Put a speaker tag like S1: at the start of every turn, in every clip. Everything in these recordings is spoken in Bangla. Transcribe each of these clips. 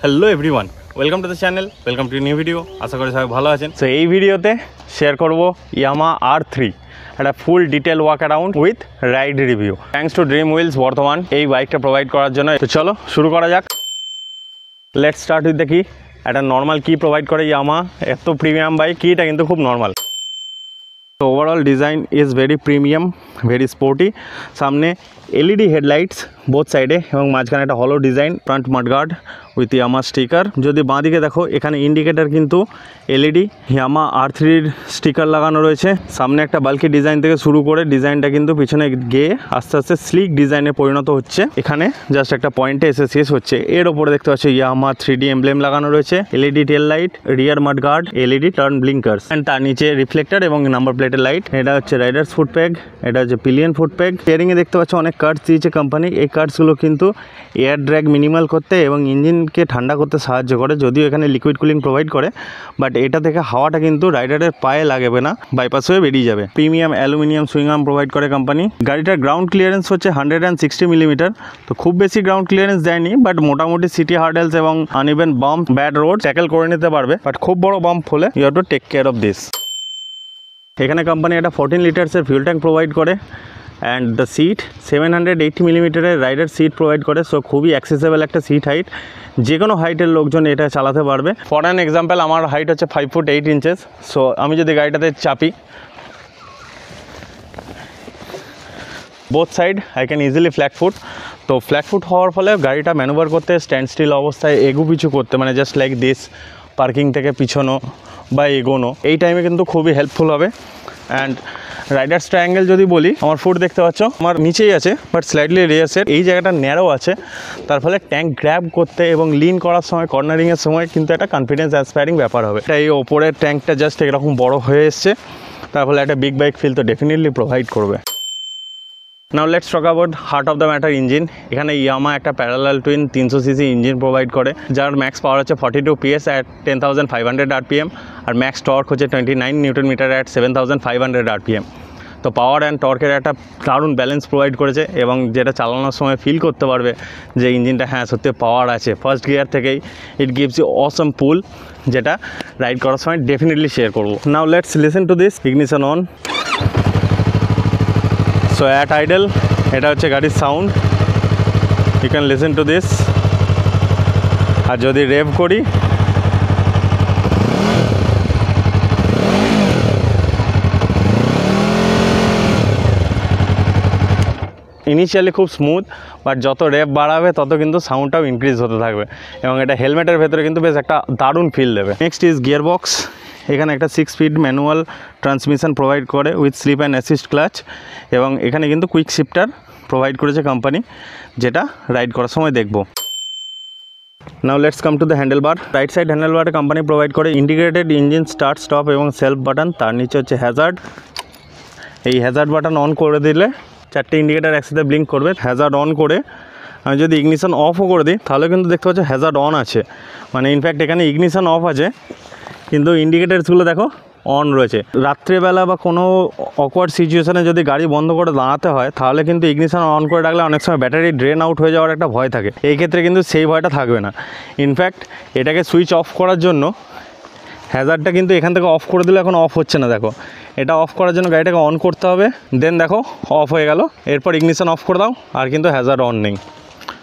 S1: Hello everyone, welcome to the channel, welcome to new video. আশা করি সবাই ভালো আছেন। তো এই ভিডিওতে শেয়ার করব ইয়ামাহা R3 একটা full detail walk around with ride review thanks to Dream Wheels Bardhaman এই বাইকটা প্রোভাইড করার জন্য। তো চলো শুরু করা যাক। লেটস স্টার্ট উইথ দ্য কি। একটা নর্মাল কি প্রোভাইড করে ইয়ামাহা, এত প্রিমিয়াম বাইক, কিটা কিন্তু খুব নর্মাল। তো overall design is very premium, very sporty. সামনে এলইডি হেডলাইটস বোথ সাইডে এবং মাঝখানে একটা হলো design, front mudguard with Yamaha sticker. যদি বাঁ দিকে দেখো এখানে ইন্ডিকেটার কিন্তু এলইডি ইয়ামাহা R3-র স্টিকার লাগানো রয়েছে। সামনে একটা বাল্কি ডিজাইন থেকে শুরু করে ডিজাইনটা কিন্তু পিছনে গিয়ে আস্তে আস্তে স্লিক ডিজাইনে পরিণত হচ্ছে। এখানে জাস্ট একটা পয়েন্টে এসে শেষ হচ্ছে। এর ওপরে দেখতে পাচ্ছি ইয়ামাহা 3D এমব্লেম লাগানো রয়েছে, LED tail light, rear mudguard, LED turn blinkers and তার নিচে রিফ্লেক্টর এবং নাম্বার প্লেটের লাইট। এটা হচ্ছে রাইডার্স ফুট প্যাগ, এটা হচ্ছে পিলিয়ন ফুট প্যাগ। স্টিয়ারিংয়ে দেখতে পাচ্ছ অনেক কার্ডস দিয়েছে কোম্পানি। এই কার্ডসগুলো কিন্তু এয়ার ড্র্যাগ মিনিমাল করতে এবং ইঞ্জিনকে ঠান্ডা করতে সাহায্য করে। যদিও এখানে লিকুইড কুলিং প্রোভাইড করে, বাট এটা থেকে হাওয়াটা কিন্তু রাইডারের পায়ে লাগবে না, বাইপাস হয়ে বেরিয়ে যাবে। Premium aluminium swing arm provide করে কোম্পানি। গাড়িটার গ্রাউন্ড ক্লিয়ারেন্স হচ্ছে 160 মিলিমিটার। তো খুব বেশি গ্রাউন্ড ক্লিয়ারেন্স দেয়নি, বাট মোটামুটি সিটি হার্ডেলস এবং uneven bump, bad road tackle করে নিতে পারবে। বাট খুব বড় বাম্প হলে you have to take care of this. এখানে কোম্পানি একটা 14 লিটার্সের ফিউল ট্যাঙ্ক প্রোভাইড করে অ্যান্ড দ্য সিট 780 মিলিমিটারের রাইডার সিট প্রোভাইড করে। সো খুবই অ্যাক্সেসেবল একটা সিট হাইট, যে কোনো হাইটের লোকজন এটা চালাতে পারবে। ফর অ্যান এক্সাম্পল, আমার হাইট হচ্ছে 5 ফুট 8 ইঞ্চেস। সো আমি যদি গাড়িটাতে চাপি both side I can easily flat foot. তো ফ্ল্যাট ফুট হওয়ার ফলে গাড়িটা ম্যানুভার করতে, স্ট্যান্ড স্টিল অবস্থায় এগু পিছু করতে, মানে জাস্ট লাইক দিস, পার্কিং থেকে পিছনো বা এগোনো, এই টাইমে কিন্তু খুবই হেল্পফুল হবে। অ্যান্ড রাইডার্স ট্রায়াঙ্গেল যদি বলি, আমার ফুট দেখতে পাচ্ছ আমার নিচেই আছে, বাট স্লাইডলি রিয়ার সেট। এই জায়গাটা ন্যারো আছে, তার ফলে ট্যাঙ্ক গ্র্যাব করতে এবং লিন করার সময়, কর্নারিংয়ের সময় কিন্তু একটা কনফিডেন্স অ্যাসপায়ারিং ব্যাপার হবে। এটা এই ওপরের ট্যাঙ্কটা জাস্ট এরকম বড় হয়ে এসছে, তার ফলে একটা বিগ বাইক ফিল তো ডেফিনেটলি প্রোভাইড করবে। Now let's talk about heart of the matter, engine. এখানে ইয়ামাহা একটা parallel twin 300 CC engine provide করে, যার ম্যাক্স পাওয়ার হচ্ছে 42 PS অ্যাট 10,500 RPM, আর ম্যাক্স টর্ক হচ্ছে 29 নিউটন মিটার অ্যাট 7,500 RPM। তো পাওয়ার অ্যান্ড টর্কের একটা দারুণ ব্যালেন্স প্রোভাইড করেছে, এবং যেটা চালানোর সময় ফিল করতে পারবে যে ইঞ্জিনটা হ্যাঁ সত্যি পাওয়ার আছে। ফার্স্ট গিয়ার থেকেই ইট গিভস ইউ অসম পুল, যেটা রাইড করার সময় ডেফিনেটলি শেয়ার করবো। Now let's listen to this. Ignition on. So at idle এটা হচ্ছে গাড়ির sound, you can listen to this. আর যদি রেভ করি, ইনিশিয়ালি খুব স্মুথ, বাট যত রেভ বাড়াবে তত কিন্তু সাউন্ডটাও ইনক্রিজ হতে থাকবে, এবং এটা হেলমেটের ভেতরে কিন্তু বেশ একটা দারুণ ফিল দেবে। Next is gear box. এখানে একটা 6 স্পিড ম্যানুয়াল ট্রান্সমিশন প্রোভাইড করে with slip and assist clutch, এবং এখানে কিন্তু কুইক শিফটার প্রোভাইড করেছে কোম্পানি, যেটা রাইড করার সময় দেখবো। Now let's come to the handle bar. Right side handle বারে কোম্পানি প্রোভাইড করে ইন্টিগ্রেটেড ইঞ্জিন স্টার্ট স্টপ এবং সেলফ বাটন। তার নিচে হচ্ছে হ্যাজার্ড। এই হ্যাজার্ড বাটন অন করে দিলে 4টে ইন্ডিকেটার একসাথে ব্লিঙ্ক করবে। হ্যাজার্ড অন করে আমি যদি ইগনিশন অফও করে দিই, তাহলে কিন্তু দেখতে পাচ্ছ হ্যাজার্ড অন আছে, মানে ইনফ্যাক্ট এখানে ইগনিশন অফ আছে কিন্তু ইন্ডিকেটারসগুলো দেখো অন রয়েছে। রাত্রেবেলা বা কোনো অকওয়ার্ড সিচুয়েশানে যদি গাড়ি বন্ধ করে দাঁড়াতে হয়, তাহলে কিন্তু ইগনিশন অন করে রাখলে অনেক সময় ব্যাটারি ড্রেন আউট হয়ে যাওয়ার একটা ভয় থাকে। এই ক্ষেত্রে কিন্তু সেই ভয়টা থাকবে না। ইনফ্যাক্ট এটাকে সুইচ অফ করার জন্য হ্যাজার্ডটা কিন্তু এখান থেকে অফ করে দিলে এখন অফ হচ্ছে না, দেখো। এটা অফ করার জন্য গাড়িটাকে অন করতে হবে, দেন দেখো অফ হয়ে গেল। এরপর ইগনিশন অফ করে দাও, আর কিন্তু হ্যাজার্ড অন নেই।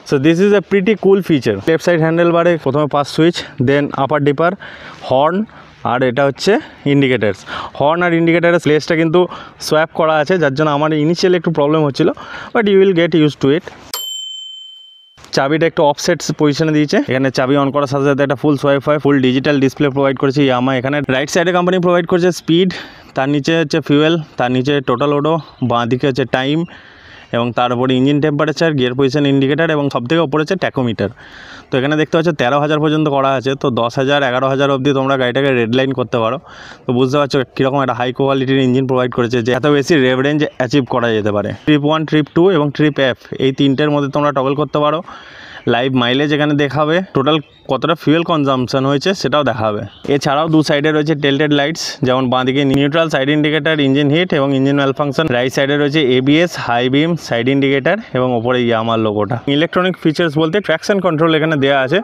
S1: So this is a pretty cool feature. Left side handle বারে প্রথমে পাস সুইচ, দেন আপার ডিপার, হর্ন, আর এটা হচ্ছে ইন্ডিকেটার্স। হর্ন আর ইন্ডিকেটারের প্লেসটা কিন্তু সোয়াপ করা আছে, যার জন্য আমার ইনিশিয়ালি একটু প্রবলেম হচ্ছিলো, but you will get use to it. চাবিটা একটু অফসেট পজিশনে দিয়েছে। এখানে চাবি অন করার সাথে সাথে একটা ফুল সোয়াইপ হয়, ফুল ডিজিটাল ডিসপ্লে প্রোভাইড করেছে ইয়ামাহা। এখানে রাইট সাইডে কোম্পানি প্রোভাইড করেছে স্পিড, তার নিচে হচ্ছে ফিউয়েল, তার নিচে টোটাল ওডো, বাঁ দিকে হচ্ছে টাইম, এবং তার উপরে engine temperature, gear position indicator, এবং সবথেকে ওপরে হচ্ছে ট্যাকোমিটার। তো এখানে দেখতে পাচ্ছ 13,000 পর্যন্ত করা আছে। তো 10,000 11,000 অবধি তোমরা গাড়িটাকে রেড লাইন করতে পারো। তো বুঝতে পারছো কীরকম একটা হাই কোয়ালিটির ইঞ্জিন প্রোভাইড করেছে, যে এত বেশি রেভ রেঞ্জ অ্যাচিভ করা যেতে পারে। ট্রিপ 1, ট্রিপ 2 এবং ট্রিপ F, এই 3টের মধ্যে তোমরা টগল করতে পারো। লাইভ মাইলেজ এখানে দেখাবে, টোটাল কতটা ফুয়েল কনজাম্পশন হয়েছে সেটাও দেখাবে। এছাড়াও দু সাইডে রয়েছে টেলটেড লাইটস, যেমন বাঁদিকে neutral side indicator, engine heat এবং ইঞ্জিন ওয়েল ফাংশন। রাইট সাইডে রয়েছে ABS, high beam, side indicator এবং ওপরে ইয়ামাহার লোগোটা। ইলেকট্রনিক ফিচার্স বলতে ট্র্যাকশন কন্ট্রোল এখানে দেওয়া আছে।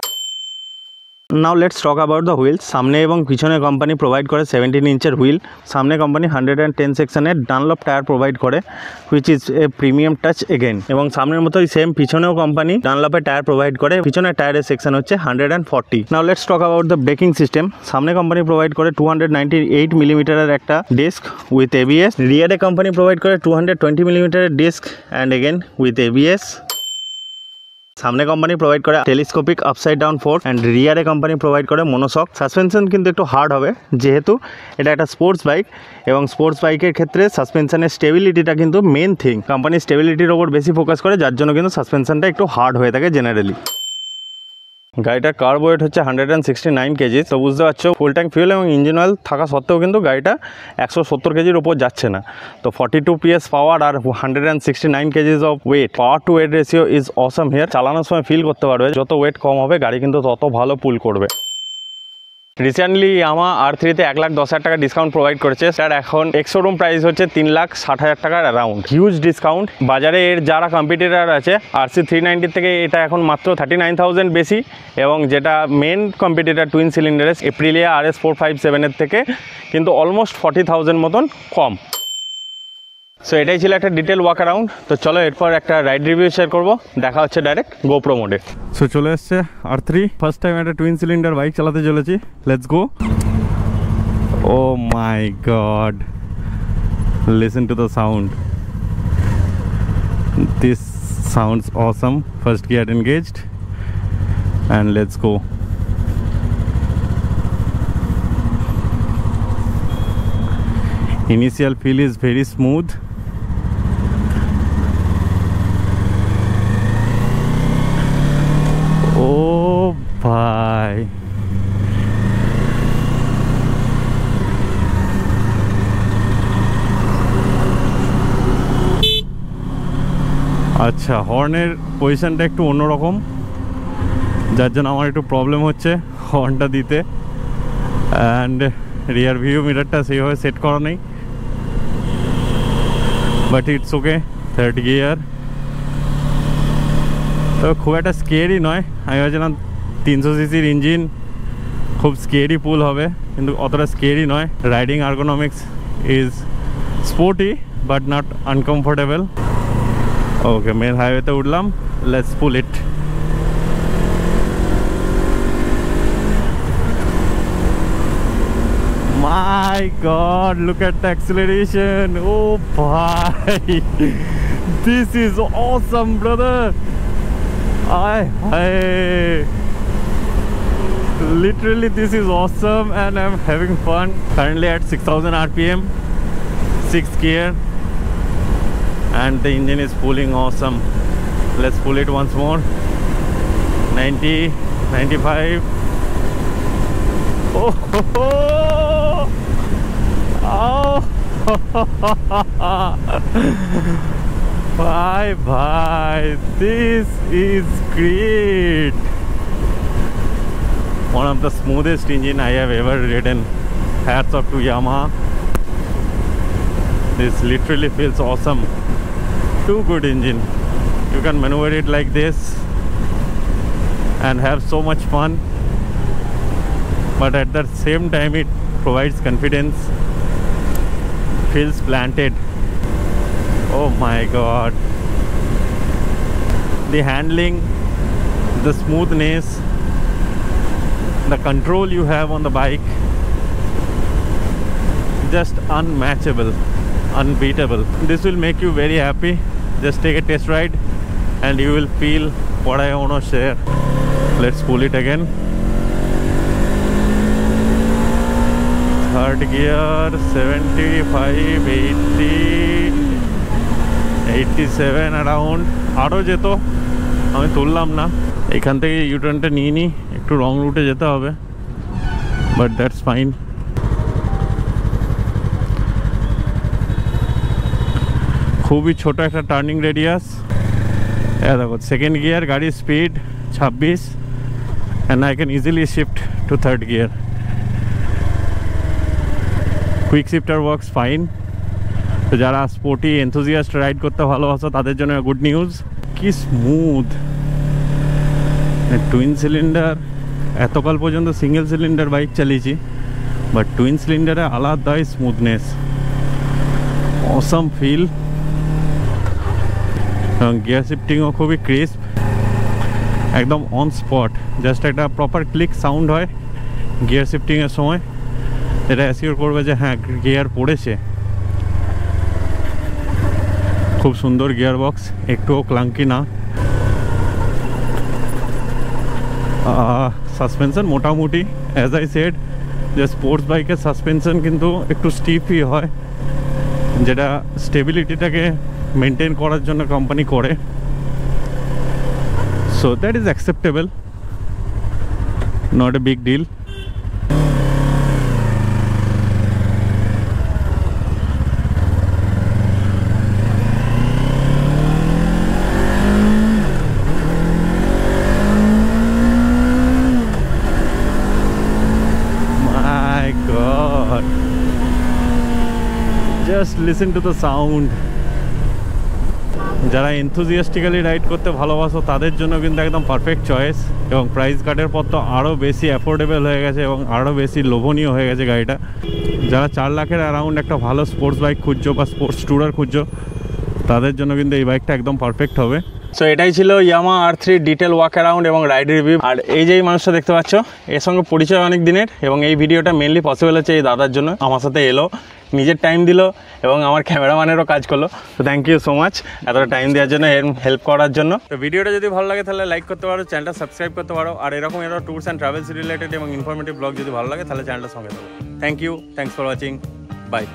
S1: Now let's talk about the wheels. সামনে এবং পিছনে কোম্পানি প্রোভাইড করে 17 ইঞ্চের হুইল। সামনে কোম্পানি 110 সেকশনের ডানলপ টায়ার প্রোভাইড করে, which is a premium touch again. এবং সামনের মতোই সেম পিছনেও কোম্পানি ডানলপের টায়ার প্রোভাইড করে, পিছনের টায়ারের সেকশন হচ্ছে 140। Now let's talk about the braking system. সামনে কোম্পানি প্রোভাইড করে 298 মিলিমিটারের একটা ডিস্ক উইথ এবিএস। রিয়ারে কোম্পানি প্রোভাইড করে 220 মিলিমিটারের disc and again with ABS. সামনে কোম্পানি প্রোভাইড করে telescopic upside down fork and রিয়ারে কোম্পানি প্রোভাইড করে মনোশক। সাসপেনশন কিন্তু একটু হার্ড হবে, যেহেতু এটা একটা স্পোর্টস বাইক, এবং স্পোর্টস বাইকের ক্ষেত্রে সাসপেনশনের স্টেবিলিটিটা কিন্তু মেন থিং। কোম্পানি স্টেবিলিটির ওপর বেশি ফোকাস করে, যার জন্য কিন্তু সাসপেনশনটা একটু হার্ড হয়ে থাকে জেনারেলি। গাড়িটার কার্ব ওয়েট হচ্ছে 169 কেজি। তো বুঝতে পারছো ফুল ট্যাঙ্ক ফিউল এবং ইঞ্জিন অয়েল থাকা সত্ত্বেও কিন্তু গাড়িটা 170 কেজির উপর যাচ্ছে না। তো 42 PS পাওয়ার আর 169 kgs of weight, power to weight ratio is awesome here. চালানোর সময় ফিল করতে পারবে যত ওয়েট কম হবে গাড়ি কিন্তু তত ভালো পুল করবে। রিসেন্টলি ইয়ামাহা R3-তে 1,10,000 টাকা ডিসকাউন্ট প্রোভাইড করেছে। স্যার এখন এক্স শোরুম প্রাইস হচ্ছে 3,60,000 টাকার অ্যারাউন্ড। Huge discount. বাজারে এর যারা কম্পিটিটার আছে RC390 থেকে এটা এখন মাত্র 39,000 বেশি, এবং যেটা মেন কম্পিটিটার টুইন সিলিন্ডারের এপ্রিলিয়া RS457-এর থেকে কিন্তু অলমোস্ট 40,000 মতন কম। সো এটাই ছিল একটা ডিটেল ওয়াক অ্যারাউন্ড। তো চলো এরপর একটা রাইড রিভিউ শেয়ার করবো, দেখা হচ্ছে ডাইরেক্ট গোপ্রো মোডে। সো চলে এসছে R3, ফার্স্ট টাইম একটা টুইন সিলিন্ডার বাইক চালাতে চলেছি। Let's go. Oh my God, listen to the sound, this sounds awesome. First gear engaged and let's go. Initial feel is very smooth. Oh bhai, আচ্ছা হর্নের পজিশনটা একটু অন্যরকম, যার জন্য আমার একটু প্রবলেম হচ্ছে হর্নটা দিতে। অ্যান্ড রিয়ার ভিউ মিরারটা সেইভাবে সেট করা নেই, but it's okay. Third gear তো খুব একটা স্কেয়ারি নয়। আমি ভাবছিলাম 300 সিসির ইঞ্জিন খুব স্কেয়ারি পুল হবে, কিন্তু অতটা স্কেয়ারি নয়। Riding ergonomics is sporty but not uncomfortable. Okay, main হাইওয়েতে উঠলাম, let's pull it. My God, look at the acceleration. Oh bhai, this is awesome, brother. Literally this is awesome and I'm having fun. Currently at 6,000 RPM, 6th gear, and the engine is pulling awesome. Let's pull it once more. 90, 95. Oh, oh. Bye, this is great. One of the smoothest engine I have ever ridden. Hats off to Yamaha. This literally feels awesome. Too good engine. You can maneuver it like this and have so much fun, but at the same time it provides confidence. Feels planted. Oh my God, the handling, the smoothness, the control you have on the bike, just unmatchable, unbeatable. This will make you very happy. Just take a test ride and you will feel what I want to share. Let's pull it again. Third gear, 75, 80, 87 around. আরও যেত, আমি তুললাম না। এখান থেকে ইউটার্নটা নিয়ে নিই, একটু রং রুটে যেতে হবে, বাট দ্যাটস ফাইন। খুবই ছোট একটা টার্নিং রেডিয়াস। দেখো সেকেন্ড গিয়ার, গাড়ির speed 26, and I can easily shift to third gear. Quick shifter works fine. তো যারা স্পোর্টি এনথুজিয়াস্ট রাইড করতে ভালোবাসো তাদের জন্য গুড নিউজ। কি স্মুথ টুইন সিলিন্ডার, এতকাল পর্যন্ত সিঙ্গেল সিলিন্ডার বাইক চালিয়েছি, বাট টুইন সিলিন্ডারে আলাদাই স্মুথনেস, অসাম ফিল, এবং গিয়ার শিফটিংও খুবই ক্রিস্প, একদম অন স্পট। জাস্ট একটা প্রপার ক্লিক সাউন্ড হয় গিয়ার শিফটিংয়ের সময়, এটা অ্যাসিওর করবে যে হ্যাঁ গিয়ার পড়েছে। খুব সুন্দর গিয়ার বক্স, একটুও ক্লাঙ্কি না। সাসপেনশন মোটামুটি অ্যাজ আই সেড যে স্পোর্টস বাইকের সাসপেনশন কিন্তু একটু স্টিফই হয়, যেটা স্টেবিলিটিটাকে মেনটেন করার জন্য কোম্পানি করে। So that is acceptable, not a big deal. Just listen to the sound. যারা এনথুজিয়াস্টিক্যালি রাইড করতে ভালোবাসো তাদের জন্য কিন্তু একদম পারফেক্ট চয়েস, এবং প্রাইস কাটের পর তো আরও বেশি অ্যাফোর্ডেবল হয়ে গেছে এবং আরও বেশি লোভনীয় হয়ে গেছে গাড়িটা। যারা 4 লাখের অ্যারাউন্ড একটা ভালো স্পোর্টস বাইক খুঁজছো বা স্পোর্টস ট্যুরার খুঁজছো, তাদের জন্য কিন্তু এই বাইকটা একদম পারফেক্ট হবে। সো এটাই ছিল Yamaha R3 detail walk around এবং রাইড রিভিউ। আর এই যে মানুষটা দেখতে পাচ্ছ, এর সঙ্গে পরিচয় অনেক দিনের, এবং এই ভিডিওটা মেনলি পসিবল হচ্ছে এই দাদার জন্য। আমার সাথে এলো, নিজের টাইম দিল এবং আমার ক্যামেরাম্যানেরও কাজ করলো। তো থ্যাংক ইউ সো মাচ এতটা টাইম দেওয়ার জন্য, হেল্প করার জন্য। তো ভিডিওটা যদি ভালো লাগে তাহলে লাইক করতে পারো, চ্যানেলটা সাবস্ক্রাইব করতে পারো, আর এরকম ট্যুরস অ্যান্ড ট্রাভেলস রিলেটেড এবং ইনফরমেটিভ ব্লগ যদি ভালো লাগে তাহলে চ্যানেলটা সঙ্গে থাকো। Thank you, thanks for watching, by.